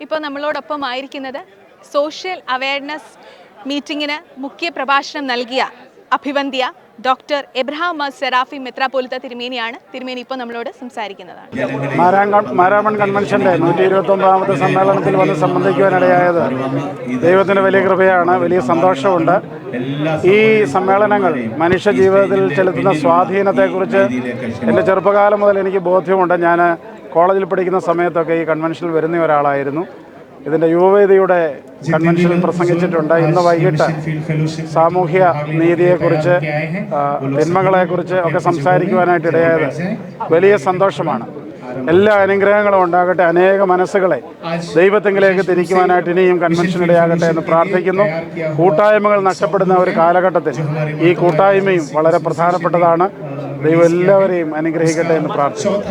ഇപ്പോൾ നമ്മളോടൊപ്പം ആയിരിക്കുന്നത് സോഷ്യൽ അവയർനെസ് മീറ്റിങ്ങിന് മുഖ്യ പ്രഭാഷണം നൽകിയ അഭിവന്ദ്യ ഡോക്ടർ എബ്രഹാം സെറാഫി മെത്രാപ്പോലിത്ത തിരുമേനിയാണ്. തിരുമേനി ഇപ്പോൾ നമ്മളോട് സംസാരിക്കുന്നതാണ്. മാരാമൺ കൺവെൻഷന്റെ 129ാമത്തെ സമ്മേളനത്തിൽ വന്ന് സംബന്ധിക്കുവാനിടയായത് ദൈവത്തിൻ്റെ വലിയ കൃപയാണ്, വലിയ സന്തോഷമുണ്ട്. ഈ സമ്മേളനങ്ങൾ മനുഷ്യ ജീവിതത്തിൽ ചെലുത്തുന്ന സ്വാധീനത്തെക്കുറിച്ച് എൻ്റെ ചെറുപ്പകാലം മുതൽ എനിക്ക് ബോധ്യമുണ്ട്. ഞാൻ കോളേജിൽ പഠിക്കുന്ന സമയത്തൊക്കെ ഈ കൺവെൻഷനിൽ വരുന്ന ഒരാളായിരുന്നു. ഇതിൻ്റെ യുവവേദിയുടെ കൺവെൻഷനിൽ പ്രസംഗിച്ചിട്ടുണ്ട്. ഇന്ന് വൈകിട്ട് സാമൂഹ്യ നീതിയെക്കുറിച്ച്, തിന്മകളെക്കുറിച്ച് ഒക്കെ സംസാരിക്കുവാനായിട്ട് ഇടയായത് വലിയ സന്തോഷമാണ്. എല്ലാ അനുഗ്രഹങ്ങളും ഉണ്ടാകട്ടെ. അനേക മനസ്സുകളെ ദൈവത്തിങ്കിലേക്ക് തിരിക്കുവാനായിട്ട് ഇനിയും കൺവെൻഷൻ ഇടയാകട്ടെ എന്ന് പ്രാർത്ഥിക്കുന്നു. കൂട്ടായ്മകൾ നഷ്ടപ്പെടുന്ന ഒരു കാലഘട്ടത്തിൽ ഈ കൂട്ടായ്മയും വളരെ പ്രധാനപ്പെട്ടതാണ്. ദൈവം എല്ലാവരെയും അനുഗ്രഹിക്കട്ടെ എന്ന് പ്രാർത്ഥിക്കുന്നു.